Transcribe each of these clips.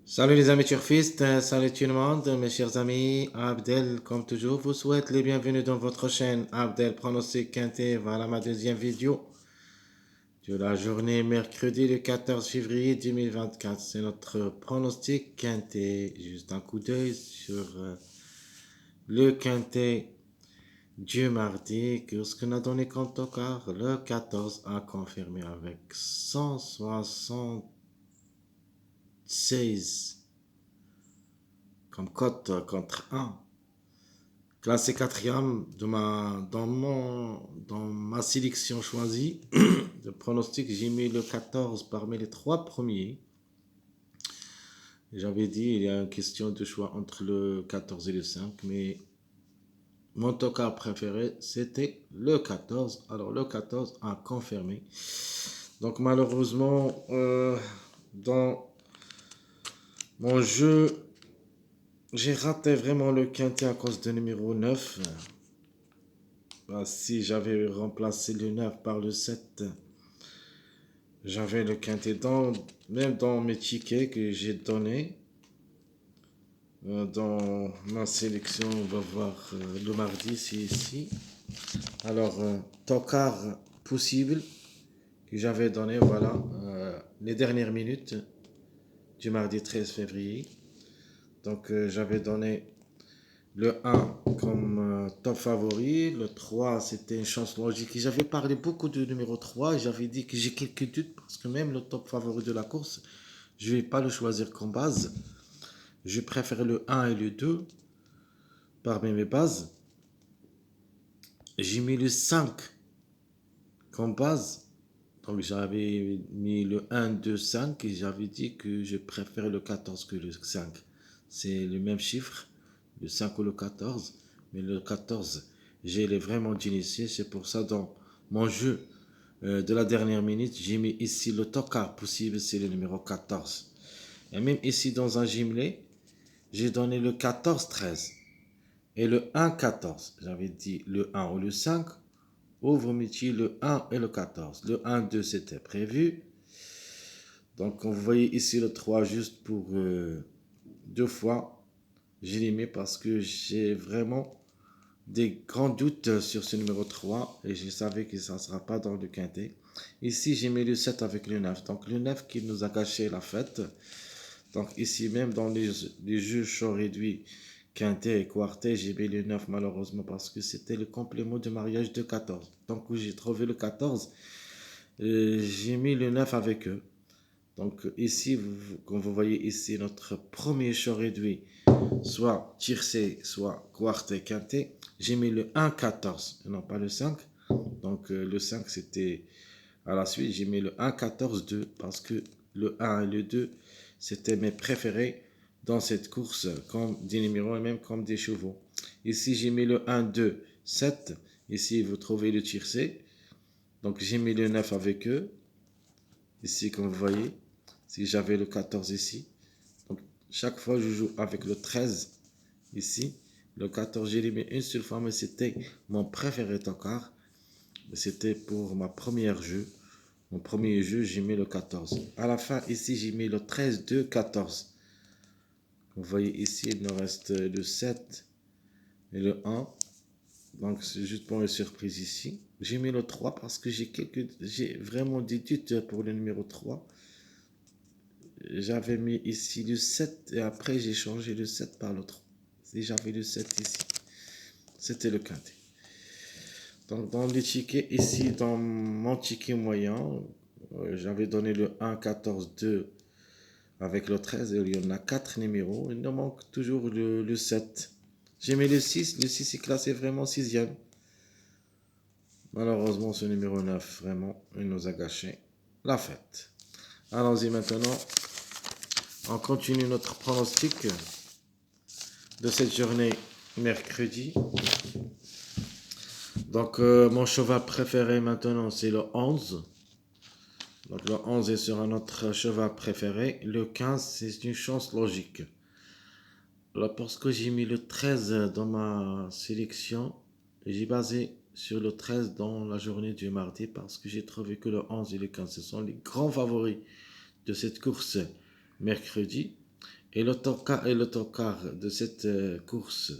Salut les amis turfistes, salut tout le monde, mes chers amis. Abdel, comme toujours, vous souhaite les bienvenus dans votre chaîne Abdel Pronostic Quintet. Voilà ma deuxième vidéo de la journée mercredi le 14 février 2024. C'est notre pronostic Quintet. Juste un coup d'œil sur le Quintet du mardi. Ce qu'on a donné comme tocard, le 14 a confirmé avec 176 comme cote contre 1. Classé quatrième dans ma sélection choisie de pronostic, j'ai mis le 14 parmi les trois premiers. J'avais dit il y a une question de choix entre le 14 et le 5, mais mon tocard préféré c'était le 14. Alors le 14 a confirmé. Donc malheureusement, dans mon jeu, j'ai raté vraiment le quintet à cause de numéro 9. Bah, si j'avais remplacé le 9 par le 7, j'avais le quintet même dans mes tickets que j'ai donnés. Dans ma sélection, on va voir le mardi, c'est ici. Alors, tocard possible que j'avais donné, voilà, les dernières minutes du mardi 13 février. Donc, j'avais donné le 1 comme top favori. Le 3, c'était une chance logique. J'avais parlé beaucoup du numéro 3. J'avais dit que j'ai quelques doutes parce que même le top favori de la course, je ne vais pas le choisir comme base. Je préfère le 1 et le 2 parmi mes bases. J'ai mis le 5 comme base. Donc j'avais mis le 1, 2, 5 et j'avais dit que je préfère le 14 que le 5. C'est le même chiffre, le 5 ou le 14. Mais le 14, j'ai vraiment d'initié. C'est pour ça dans mon jeu de la dernière minute, j'ai mis ici le tocard possible, c'est le numéro 14. Et même ici dans un jumelé, j'ai donné le 14-13 et le 1-14. J'avais dit le 1 ou le 5. Ouvre métier le 1 et le 14. Le 1-2 c'était prévu. Donc vous voyez ici le 3 juste pour deux fois. J'ai mis parce que j'ai vraiment des grands doutes sur ce numéro 3 et je savais que ça ne sera pas dans le quintet. Ici j'ai mis le 7 avec le 9. Donc le 9 qui nous a gâché la fête. Donc ici même dans les jeux choix réduits quintet et quartet, j'ai mis le 9 malheureusement parce que c'était le complément de mariage de 14. Donc où j'ai trouvé le 14, j'ai mis le 9 avec eux. Donc ici, comme vous voyez ici, notre premier choix réduit, soit tiercé, soit quartet quintet, j'ai mis le 1-14 et non pas le 5. Donc le 5 c'était à la suite, j'ai mis le 1-14-2 parce que le 1 et le 2 c'était mes préférés dans cette course comme des numéros et même comme des chevaux. Ici j'ai mis le 1-2-7. Ici vous trouvez le tiercé. Donc j'ai mis le 9 avec eux. Ici comme vous voyez, si j'avais le 14 ici. Donc chaque fois je joue avec le 13 ici. Le 14 j'ai mis une seule fois mais c'était mon préféré encore. C'était pour ma première jeu. Mon premier jeu, j'ai mis le 14. À la fin, ici, j'ai mis le 13, 2, 14. Vous voyez ici, il nous reste le 7 et le 1. Donc, c'est juste pour une surprise ici. J'ai mis le 3 parce que j'ai vraiment des doutes pour le numéro 3. J'avais mis ici le 7 et après, j'ai changé le 7 par le 3. Si j'avais le 7 ici, c'était le quintet. Donc, dans les tickets, ici, dans mon ticket moyen, j'avais donné le 1, 14, 2 avec le 13. Il y en a 4 numéros. Il nous manque toujours le 7. J'ai mis le 6. Le 6 est classé vraiment sixième. Malheureusement, ce numéro 9, vraiment, il nous a gâché la fête. Allons-y maintenant. On continue notre pronostic de cette journée mercredi. Donc, mon cheval préféré maintenant, c'est le 11. Donc, le 11 sera notre cheval préféré. Le 15, c'est une chance logique. Là, parce que j'ai mis le 13 dans ma sélection, j'ai basé sur le 13 dans la journée du mardi parce que j'ai trouvé que le 11 et le 15, ce sont les grands favoris de cette course mercredi. Et l'autocar de cette course,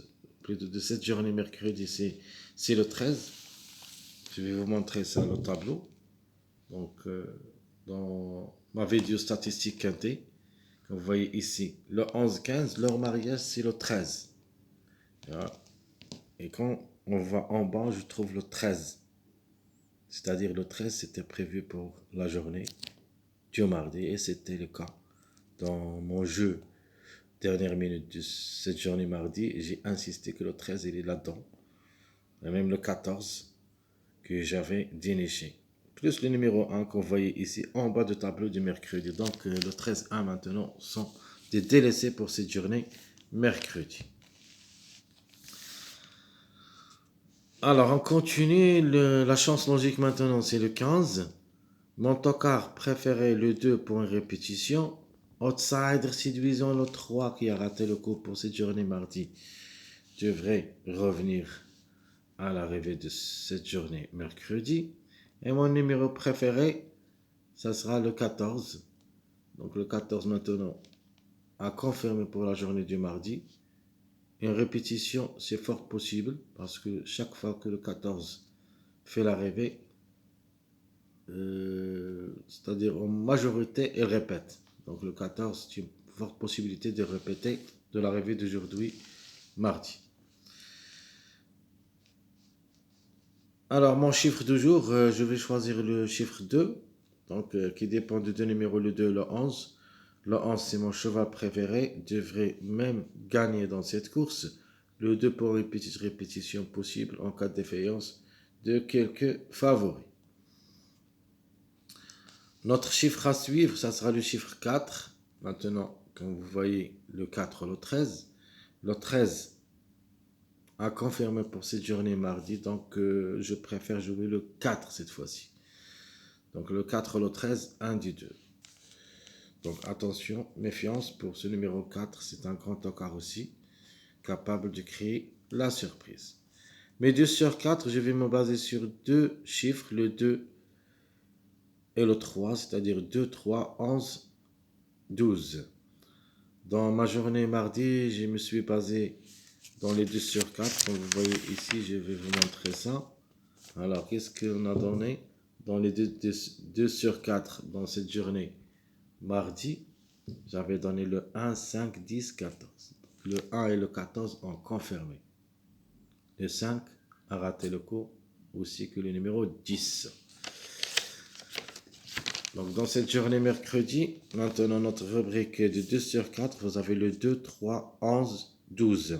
plutôt de cette journée mercredi, c'est le 13. Je vais vous montrer ça au tableau. Donc, dans ma vidéo statistique quintée, comme vous voyez ici, le 11-15, leur mariage, c'est le 13. Voilà. Et quand on va en bas, je trouve le 13. C'est-à-dire le 13, c'était prévu pour la journée du mardi, et c'était le cas. Dans mon jeu dernière minute de cette journée mardi, j'ai insisté que le 13, il est là-dedans. Et même le 14 que j'avais déniché. Plus le numéro 1 que vous voyez ici en bas du tableau du mercredi. Donc le 13-1 maintenant sont des délaissés pour cette journée mercredi. Alors on continue. La chance logique maintenant c'est le 15. Mon tocard préféré le 2 pour une répétition. Outsider séduisant le 3 qui a raté le coup pour cette journée mardi devrait revenir à l'arrivée de cette journée mercredi. Et mon numéro préféré, ça sera le 14. Donc le 14 maintenant à confirmer pour la journée du mardi. Une répétition, c'est fort possible parce que chaque fois que le 14 fait l'arrivée, c'est-à-dire en majorité, il répète. Donc le 14, c'est une forte possibilité de répéter de l'arrivée d'aujourd'hui, mardi. Alors mon chiffre du jour, je vais choisir le chiffre 2, donc qui dépend de deux numéros, le 2 et le 11. Le 11, c'est mon cheval préféré, devrait même gagner dans cette course. Le 2 pour une petite répétition possible en cas de défaillance de quelques favoris. Notre chiffre à suivre, ça sera le chiffre 4. Maintenant, quand vous voyez le 4, le 13. Le 13 a confirmé pour cette journée mardi, donc je préfère jouer le 4 cette fois-ci. Donc le 4, le 13, 1 du 2. Donc attention, méfiance pour ce numéro 4, c'est un grand tocard aussi, capable de créer la surprise. Mais 2 sur 4, je vais me baser sur deux chiffres, le 2 et le 3, c'est-à-dire 2, 3, 11, 12. Dans ma journée mardi, je me suis basé dans les 2 sur 4. Comme vous voyez ici, je vais vous montrer ça. Alors, qu'est-ce qu'on a donné dans les 2 sur 4 dans cette journée mardi? J'avais donné le 1, 5, 10, 14. Le 1 et le 14 ont confirmé. Le 5 a raté le coup, aussi que le numéro 10. Donc dans cette journée mercredi, maintenant notre rubrique de 2 sur 4, vous avez le 2, 3, 11, 12.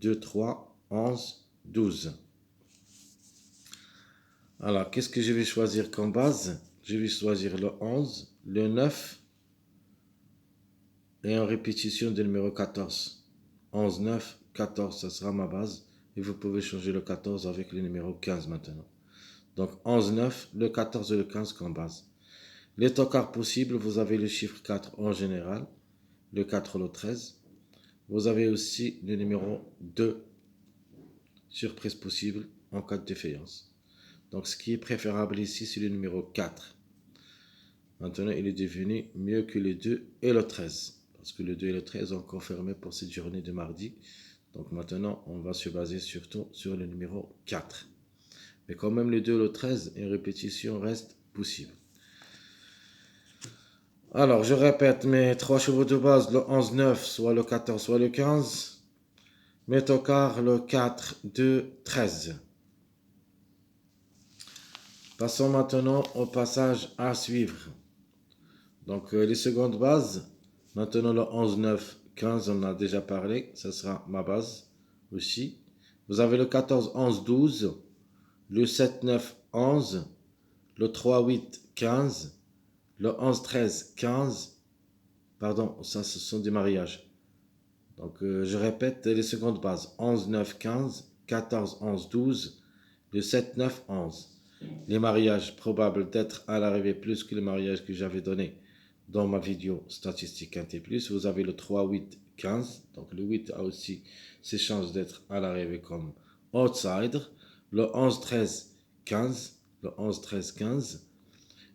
2, 3, 11, 12. Alors, qu'est-ce que je vais choisir comme base? Je vais choisir le 11, le 9 et en répétition du numéro 14. 11, 9, 14, ça sera ma base. Et vous pouvez changer le 14 avec le numéro 15 maintenant. Donc 11, 9, le 14 et le 15 comme base. Les tocards possibles, vous avez le chiffre 4 en général, le 4, le 13. Vous avez aussi le numéro 2, surprise possible en cas de défaillance. Donc ce qui est préférable ici, c'est le numéro 4. Maintenant, il est devenu mieux que le 2 et le 13. Parce que le 2 et le 13 ont confirmé pour cette journée de mardi. Donc maintenant, on va se baser surtout sur le numéro 4. Mais quand même, le 2 et le 13, une répétition reste possible. Alors, je répète mes trois chevaux de base, le 11-9, soit le 14, soit le 15. Mes tocards, le 4, 2, 13. Passons maintenant au passage à suivre. Donc, les secondes bases, maintenant le 11-9, 15, on en a déjà parlé, ça sera ma base aussi. Vous avez le 14-11-12, le 7-9, 11, le 3-8, 15, le 11-13, 15. Pardon, ça ce sont des mariages. Donc je répète les secondes bases. 11, 9, 15, 14, 11, 12, le 7, 9, 11. Les mariages probables d'être à l'arrivée plus que les mariages que j'avais donné dans ma vidéo statistique 1T+. Vous avez le 3, 8, 15. Donc le 8 a aussi ses chances d'être à l'arrivée comme outsider. Le 11, 13, 15. Le 11, 13, 15.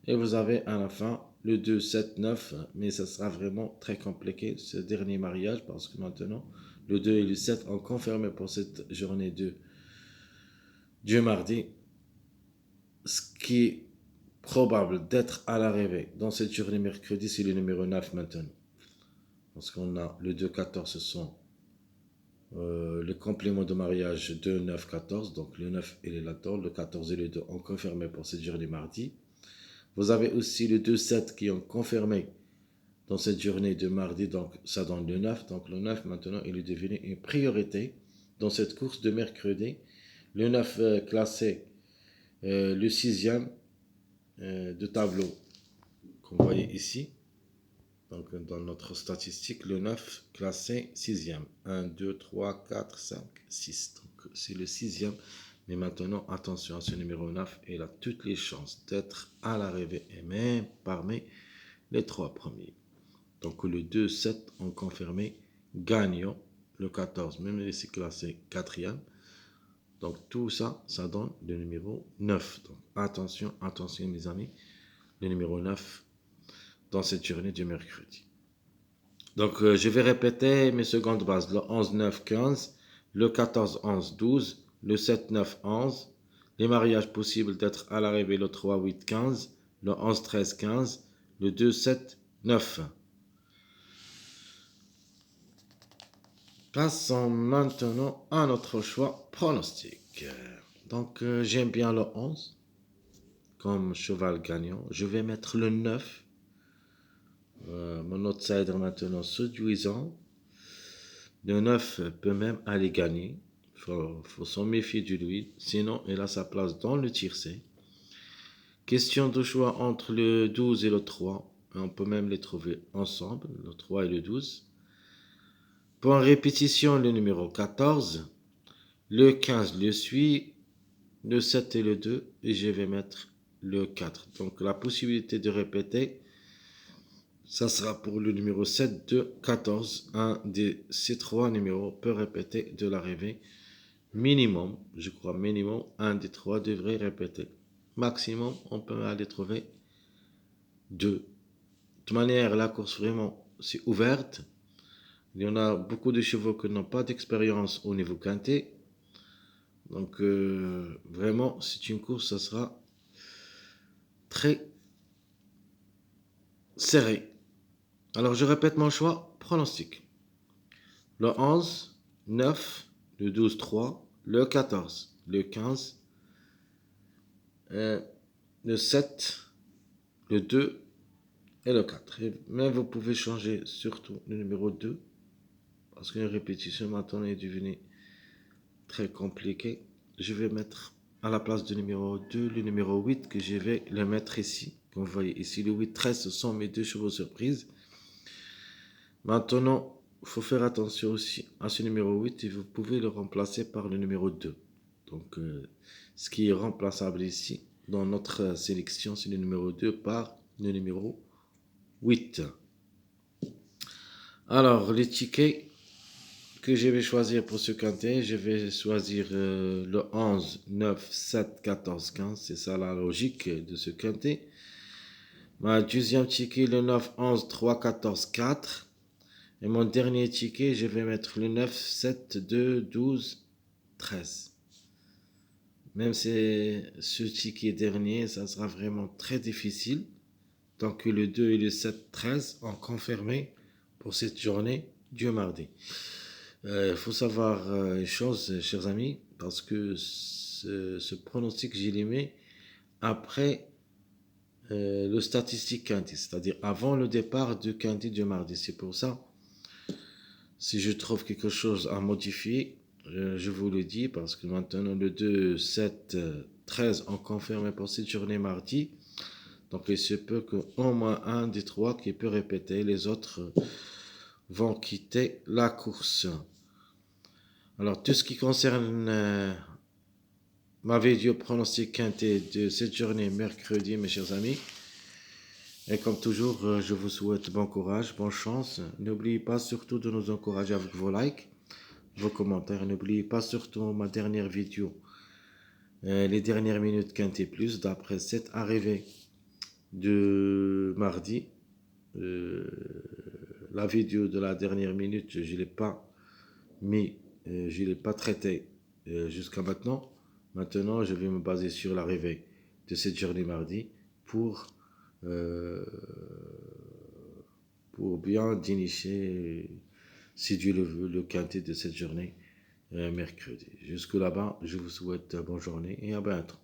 Et vous avez à la fin le 2, 7, 9, mais ça sera vraiment très compliqué ce dernier mariage parce que maintenant le 2 et le 7 ont confirmé pour cette journée de Dieu mardi, ce qui est probable d'être à l'arrivée dans cette journée mercredi, c'est le numéro 9 maintenant. Parce qu'on a le 2, 14, ce sont le complément de mariage 2, 9, 14. Donc le 9 il est là-dedans, le 14 et le 2 ont confirmé pour cette journée mardi. Vous avez aussi le 2, 7 qui ont confirmé dans cette journée de mardi, donc ça donne le 9. Donc le 9 maintenant il est devenu une priorité dans cette course de mercredi. Le 9 classé le sixième de tableau qu'on voyait ici. Donc dans notre statistique, le 9 classé sixième. 1, 2, 3, 4, 5, 6. Donc c'est le sixième. Mais maintenant, attention à ce numéro 9. Il a toutes les chances d'être à l'arrivée et même parmi les trois premiers. Donc le 2, 7 ont confirmé gagnant. Le 14, même si c'est classé quatrième. Donc tout ça, ça donne le numéro 9. Donc attention, attention mes amis. Le numéro 9 dans cette journée du mercredi. Donc je vais répéter mes secondes bases. Le 11, 9, 15. Le 14, 11, 12. Le 7, 9, 11. Les mariages possibles d'être à l'arrivée le 3, 8, 15. Le 11, 13, 15. Le 2, 7, 9. Passons maintenant à notre choix pronostic. Donc j'aime bien le 11 comme cheval gagnant. Je vais mettre le 9. Mon outsider maintenant séduisant. Le 9 peut même aller gagner. Faut s'en méfier de lui. Sinon, il a sa place dans le tiercé. Question de choix entre le 12 et le 3. On peut même les trouver ensemble, le 3 et le 12. Pour répétition, le numéro 14. Le 15 le suit. Le 7 et le 2. Et je vais mettre le 4. Donc la possibilité de répéter, ça sera pour le numéro 7, 2, 14. Un de ces trois numéros peut répéter de l'arrivée. Minimum, je crois minimum, un des trois devrait répéter. Maximum, on peut aller trouver deux. De toute manière, la course vraiment, c'est ouverte. Il y en a beaucoup de chevaux qui n'ont pas d'expérience au niveau quintet. Donc, vraiment, c'est une course, ça sera très serré. Alors, je répète mon choix, pronostic. Le 11, 9, le 12, 3, le 14, le 15, le 7, le 2 et le 4. Mais vous pouvez changer surtout le numéro 2 parce qu'une répétition maintenant est devenue très compliquée. Je vais mettre à la place du numéro 2 le numéro 8 que je vais le mettre ici. Comme vous voyez ici, le 8, 13, ce sont mes deux chevaux surprises. Maintenant, il faut faire attention aussi à ce numéro 8 et vous pouvez le remplacer par le numéro 2. Donc, ce qui est remplaçable ici dans notre sélection, c'est le numéro 2 par le numéro 8. Alors, les tickets que je vais choisir pour ce quintet, je vais choisir le 11, 9, 7, 14, 15. C'est ça la logique de ce quintet. Ma deuxième ticket, le 9, 11, 3, 14, 4. Et mon dernier ticket, je vais mettre le 9, 7, 2, 12, 13. Même si ce ticket dernier, ça sera vraiment très difficile. Tant que le 2 et le 7, 13 ont confirmé pour cette journée du mardi. Il faut savoir une chose, chers amis, parce que ce pronostic, je l'ai mis après le statistique quintet, c'est-à-dire avant le départ du quintet du mardi. C'est pour ça, si je trouve quelque chose à modifier, je vous le dis, parce que maintenant le 2, 7, 13 ont confirmé pour cette journée mardi. Donc il se peut qu'au moins un des trois qui peut répéter, les autres vont quitter la course. Alors tout ce qui concerne ma vidéo pronostic quintet de cette journée mercredi, mes chers amis. Et comme toujours, je vous souhaite bon courage, bonne chance. N'oubliez pas surtout de nous encourager avec vos likes, vos commentaires. N'oubliez pas surtout ma dernière vidéo, les dernières minutes quintet plus, d'après cette arrivée de mardi. Euh, la vidéo de la dernière minute, je ne l'ai pas mis, je ne l'ai pas traité jusqu'à maintenant. Maintenant, je vais me baser sur la réveil de cette journée mardi pour, euh, pour bien dénicher, si Dieu le veut, le quintet de cette journée mercredi. Jusque là-bas, je vous souhaite bonne journée et à bientôt.